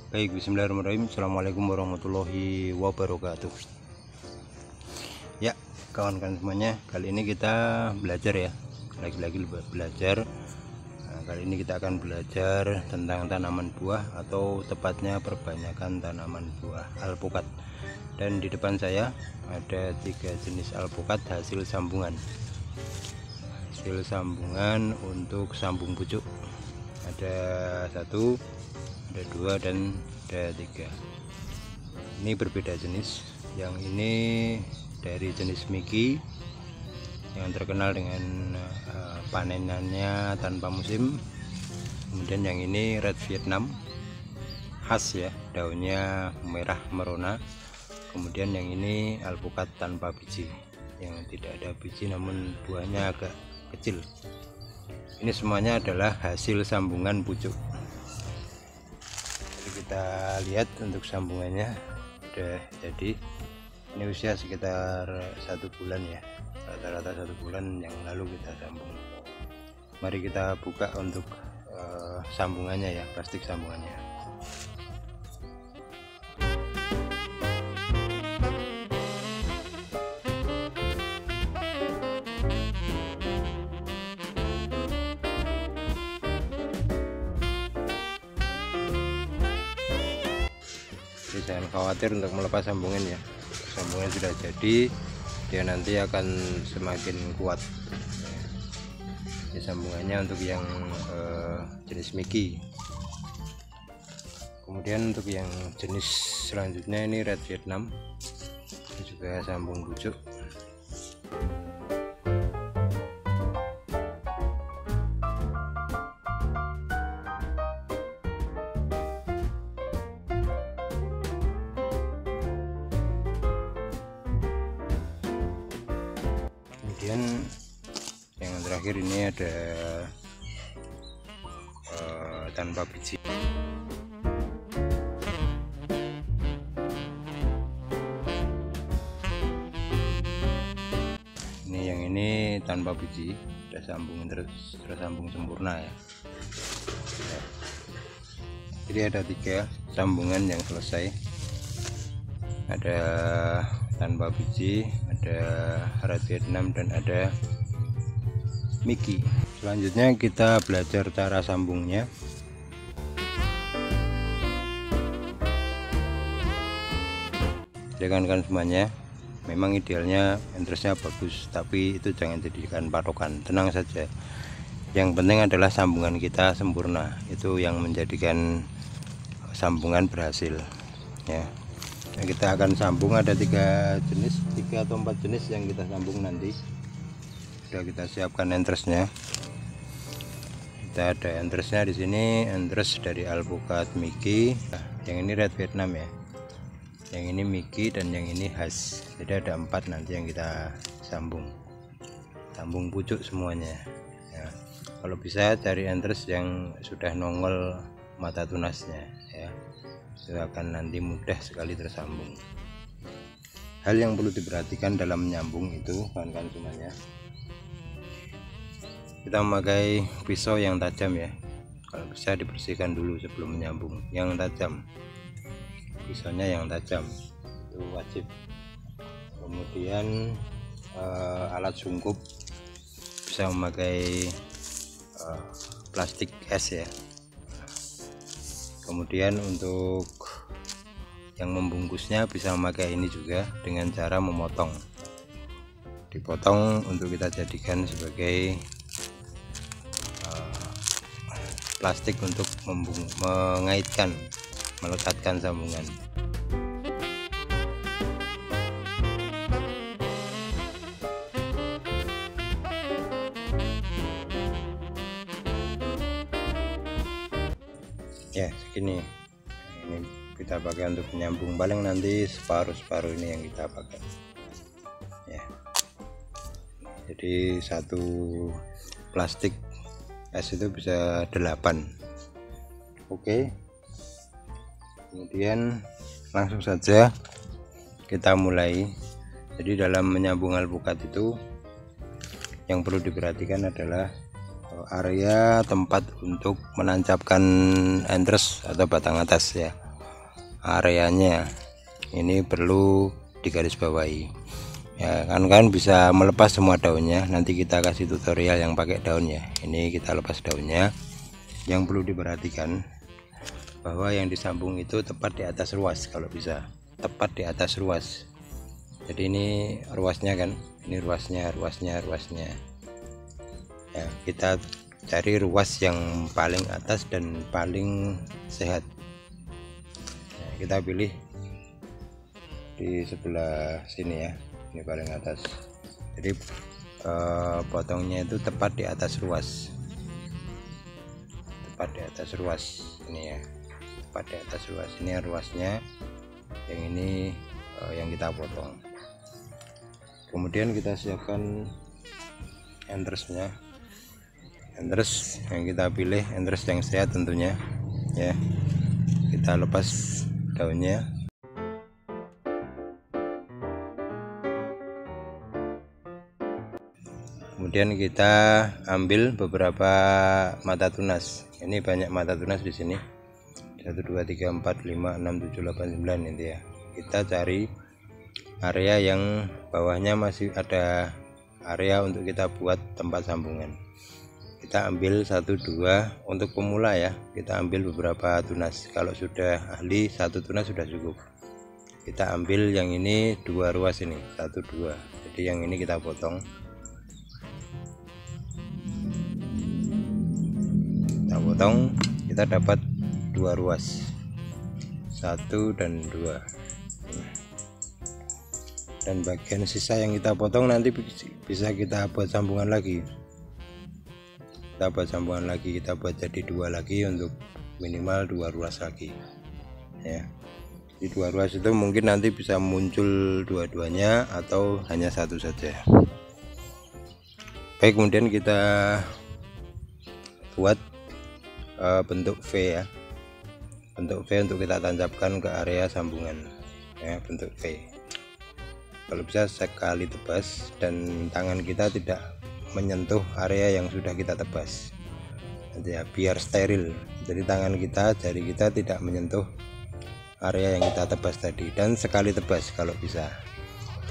Baik, bismillahirrahmanirrahim. Assalamualaikum warahmatullahi wabarakatuh. Ya, kawan-kawan semuanya, kali ini kita belajar ya, lagi-lagi belajar. Nah, kali ini kita akan belajar tentang tanaman buah, atau tepatnya perbanyakan tanaman buah alpukat. Dan di depan saya ada 3 jenis alpukat hasil sambungan. Hasil sambungan untuk sambung pucuk. Ada 1, ada 2, dan ada 3. Ini berbeda jenis. Yang ini dari jenis Miki yang terkenal dengan panenannya tanpa musim. Kemudian yang ini Red Vietnam khas ya, daunnya merah merona. Kemudian yang ini alpukat tanpa biji, yang tidak ada biji namun buahnya agak kecil. Ini semuanya adalah hasil sambungan pucuk. Jadi kita lihat untuk sambungannya udah jadi. Ini usia sekitar 1 bulan ya, rata-rata 1 bulan yang lalu kita sambung. Mari kita buka untuk sambungannya ya, plastik sambungannya. Jadi jangan khawatir untuk melepas sambungan ya, sambungan sudah jadi, dia nanti akan semakin kuat. Ini sambungannya untuk yang jenis Miki. Kemudian untuk yang jenis selanjutnya ini Red Vietnam, ini juga sambung pucuk. Kemudian yang terakhir ini ada tanpa biji. Ini yang ini tanpa biji, sudah sambung tersambung sempurna ya. Jadi ada 3 sambungan yang selesai. Ada tanpa biji, ada Red Vietnam, dan ada Miki. Selanjutnya kita belajar cara sambungnya. Jadi kan semuanya, memang idealnya interestnya bagus, tapi itu jangan jadikan patokan. Tenang saja, yang penting adalah sambungan kita sempurna, itu yang menjadikan sambungan berhasil ya. Kita akan sambung, ada 3 jenis, 3 atau 4 jenis yang kita sambung nanti. Sudah kita siapkan entresnya. Kita ada entresnya di sini, entres dari alpukat Miki. Nah, yang ini Red Vietnam ya, yang ini Miki, dan yang ini khas. Jadi ada 4 nanti yang kita sambung pucuk semuanya ya. Kalau bisa cari entres yang sudah nongol mata tunasnya ya, itu akan nanti mudah sekali tersambung. Hal yang perlu diperhatikan dalam menyambung itu kawan-kawan semuanya, kita memakai pisau yang tajam ya. Kalau bisa dibersihkan dulu sebelum menyambung, yang tajam, pisaunya yang tajam itu wajib. Kemudian alat sungkup, bisa memakai plastik es ya. Kemudian untuk yang membungkusnya bisa memakai ini juga, dengan cara memotong, dipotong untuk kita jadikan sebagai plastik untuk mengaitkan, melekatkan sambungan. Ya segini, ini kita pakai untuk menyambung, paling nanti separuh ini yang kita pakai ya. Jadi 1 plastik es itu bisa 8. Oke, kemudian langsung saja kita mulai. Jadi dalam menyambung alpukat itu yang perlu diperhatikan adalah area tempat untuk menancapkan entres atau batang atas ya. areanya ini perlu digarisbawahi ya. Kan bisa melepas semua daunnya, nanti kita kasih tutorial yang pakai daun ya. Ini kita lepas daunnya. Yang perlu diperhatikan bahwa yang disambung itu tepat di atas ruas, kalau bisa tepat di atas ruas. Jadi ini ruasnya kan, ini ruasnya ya. Kita cari ruas yang paling atas dan paling sehat. Nah, kita pilih di sebelah sini ya, ini paling atas. Jadi potongnya itu tepat di atas ruas, tepat di atas ruas ini ya, tepat di atas ruas. Ini ruasnya, yang ini yang kita potong. Kemudian kita siapkan entersnya. Enters yang kita pilih enters yang sehat tentunya ya. Kita lepas daunnya. Kemudian kita ambil beberapa mata tunas. Ini banyak mata tunas di sini. 1 2 3 4 5 6 7 8 9 itu ya. Kita cari area yang bawahnya masih ada area untuk kita buat tempat sambungan. Kita ambil 1 2 untuk pemula ya. Kita ambil beberapa tunas. Kalau sudah ahli 1 tunas sudah cukup. Kita ambil yang ini 2 ruas ini, 1 2. Jadi yang ini kita potong. Kita potong, kita dapat 2 ruas, 1 dan 2. Dan bagian sisa yang kita potong nanti bisa kita buat sambungan lagi. Kita buat sambungan lagi, kita buat jadi 2 lagi untuk minimal 2 ruas lagi ya. Di 2 ruas itu mungkin nanti bisa muncul dua-duanya atau hanya 1 saja. Baik, kemudian kita buat bentuk V ya, bentuk V untuk kita tancapkan ke area sambungan ya, bentuk V. Kalau bisa sekali tebas dan tangan kita tidak menyentuh area yang sudah kita tebas ya, biar steril. Jadi tangan kita, jari kita tidak menyentuh area yang kita tebas tadi, dan sekali tebas kalau bisa.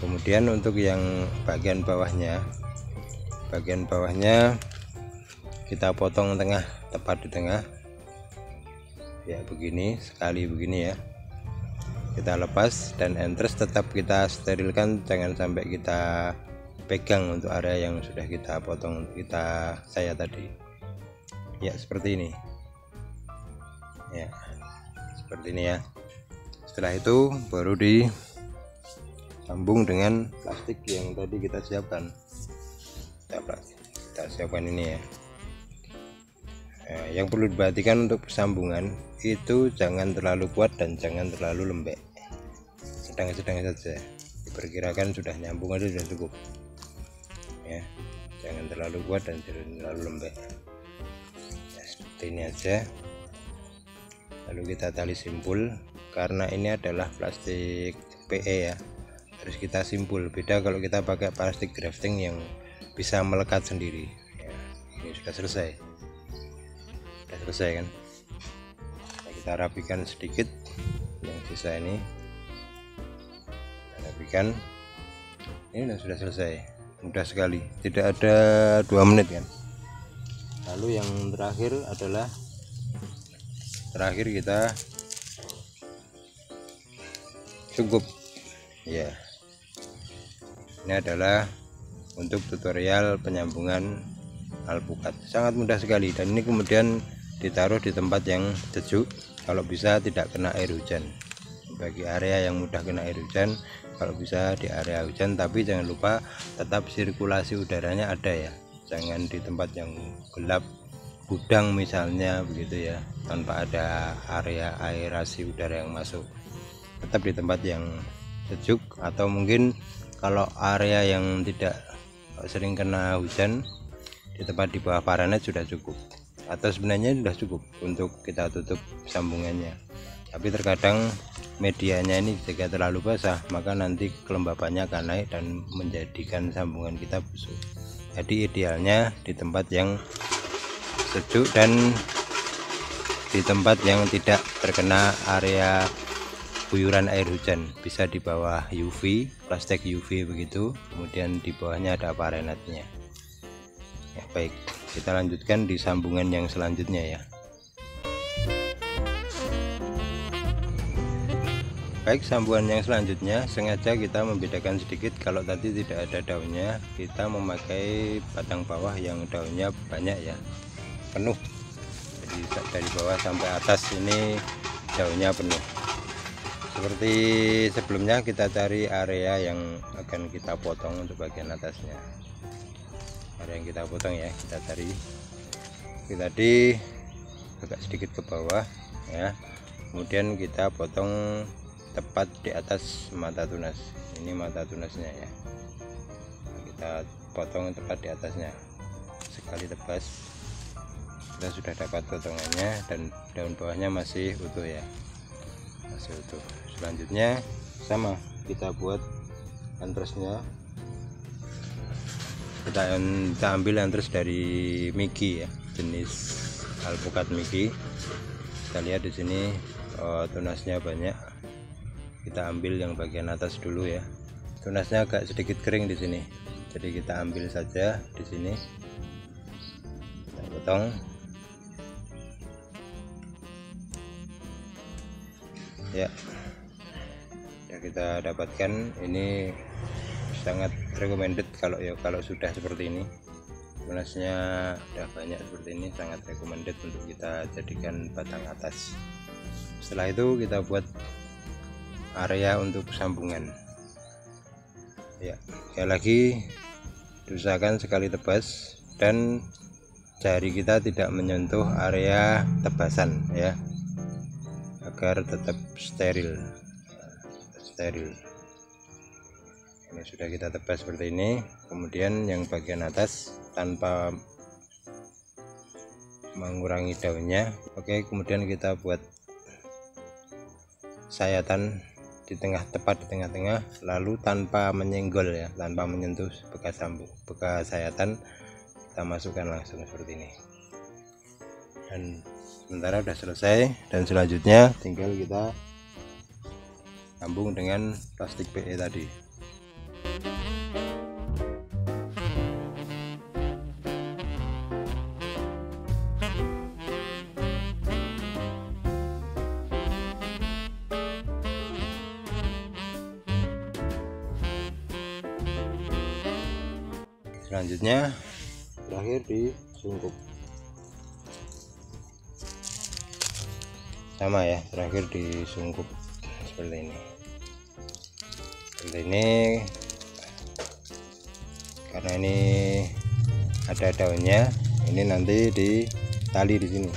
Kemudian untuk yang bagian bawahnya kita potong tengah, tepat di tengah ya, begini, sekali begini ya. Kita lepas dan enters tetap kita sterilkan, jangan sampai kita pegang untuk area yang sudah kita potong, saya tadi ya, seperti ini ya, seperti ini ya. Setelah itu baru disambung dengan plastik yang tadi kita siapkan. Kita siapkan ini ya. Yang perlu diperhatikan untuk sambungan itu jangan terlalu kuat dan jangan terlalu lembek, sedang-sedang saja. Diperkirakan sudah nyambung aja sudah cukup ya, jangan terlalu kuat dan jangan terlalu lembek ya, seperti ini aja. Lalu kita tali simpul, karena ini adalah plastik PE ya, harus kita simpul. Beda kalau kita pakai plastik grafting yang bisa melekat sendiri ya. Ini sudah selesai kan. Nah, kita rapikan sedikit yang sisa ini, kita rapikan. Ini sudah selesai, mudah sekali, tidak ada 2 menit kan. Lalu yang terakhir adalah kita cukup ya. Ini adalah untuk tutorial penyambungan alpukat, sangat mudah sekali. Dan ini kemudian ditaruh di tempat yang sejuk, kalau bisa tidak kena air hujan. Bagi area yang mudah kena air hujan, kalau bisa di area hujan, tapi jangan lupa tetap sirkulasi udaranya ada ya, jangan di tempat yang gelap, gudang misalnya begitu ya, tanpa ada area aerasi udara yang masuk. Tetap di tempat yang sejuk, atau mungkin kalau area yang tidak sering kena hujan, di tempat di bawah paranet sudah cukup, atau sebenarnya sudah cukup untuk kita tutup sambungannya. Tapi terkadang medianya ini jika terlalu basah, maka nanti kelembapannya akan naik dan menjadikan sambungan kita busuk. Jadi idealnya di tempat yang sejuk dan di tempat yang tidak terkena area guyuran air hujan, bisa di bawah UV, plastik UV begitu, kemudian di bawahnya ada parenetnya. Ya, baik, kita lanjutkan di sambungan yang selanjutnya ya. Baik, sambungan yang selanjutnya sengaja kita membedakan sedikit. Kalau tadi tidak ada daunnya, kita memakai batang bawah yang daunnya banyak ya, penuh. Jadi dari bawah sampai atas ini daunnya penuh. Seperti sebelumnya, kita cari area yang akan kita potong untuk bagian atasnya. Area yang kita potong ya, kita cari. Kita tadi agak sedikit ke bawah ya. Kemudian kita potong tepat di atas mata tunas. Ini mata tunasnya ya, kita potong tepat di atasnya. Sekali tebas kita sudah dapat potongannya, dan daun bawahnya masih utuh ya, masih utuh. Selanjutnya sama, kita buat antrasnya. Kita ambil antras dari Miki ya, jenis alpukat Miki. Kita lihat di sini tunasnya banyak. Kita ambil yang bagian atas dulu ya. Tunasnya agak sedikit kering di sini, jadi kita ambil saja di sini. Kita potong. Ya, kita dapatkan ini sangat recommended kalau sudah seperti ini. Tunasnya udah banyak seperti ini, sangat recommended untuk kita jadikan batang atas. Setelah itu kita buat area untuk sambungan ya. Sekali lagi, diusahakan sekali tebas dan jari kita tidak menyentuh area tebasan ya, agar tetap steril. Ini sudah kita tebas seperti ini. Kemudian yang bagian atas tanpa mengurangi daunnya. Oke, kemudian kita buat sayatan di tengah, tepat di tengah-tengah, lalu tanpa menyenggol ya, tanpa menyentuh bekas sayatan, kita masukkan langsung seperti ini. Dan sementara sudah selesai, dan selanjutnya tinggal kita sambung dengan plastik PE tadi. Selanjutnya terakhir disungkup sama ya, terakhir disungkup seperti ini. Karena ini ada daunnya, ini nanti ditali di sini.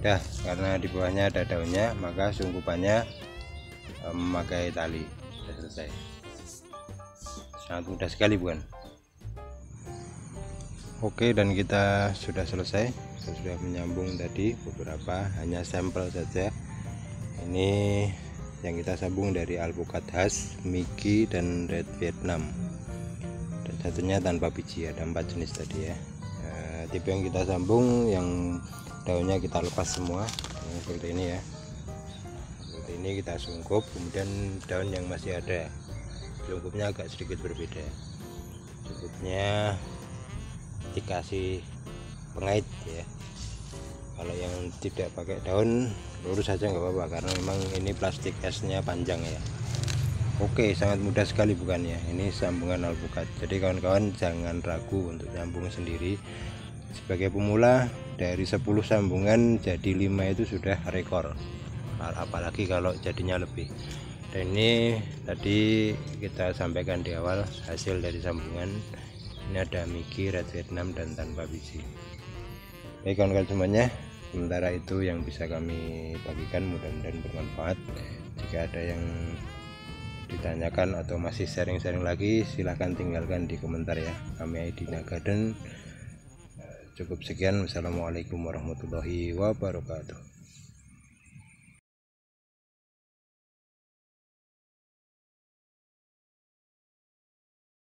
Dah, karena di bawahnya ada daunnya, maka sungkupannya memakai tali. Sudah selesai. Sangat mudah sekali bukan? Oke, dan kita sudah selesai. Kita sudah menyambung tadi beberapa, hanya sampel saja. Ini yang kita sambung dari alpukat khas, Miki dan Red Vietnam. Dan satunya tanpa biji, ada 4 jenis tadi ya. Tipe yang kita sambung yang daunnya kita lepas semua seperti ini ya. Seperti ini kita sungkup, kemudian daun yang masih ada, sungkupnya agak sedikit berbeda. Sungkupnya dikasih pengait ya. Kalau yang tidak pakai daun, lurus saja nggak apa-apa, karena memang ini plastik esnya panjang ya. Oke, sangat mudah sekali bukan ya? Ini sambungan alpukat. Jadi kawan-kawan jangan ragu untuk nyambung sendiri. Sebagai pemula, dari 10 sambungan jadi 5 itu sudah rekor, apalagi kalau jadinya lebih. Dan ini tadi kita sampaikan di awal hasil dari sambungan. Ini ada Miki, Red Vietnam, dan tanpa biji. Baik kawan-kawan semuanya, sementara itu yang bisa kami bagikan, mudah-mudahan bermanfaat. Jika ada yang ditanyakan atau masih sharing-sharing lagi, silahkan tinggalkan di komentar ya. Kami Dina Garden. Cukup sekian. Wassalamualaikum warahmatullahi wabarakatuh.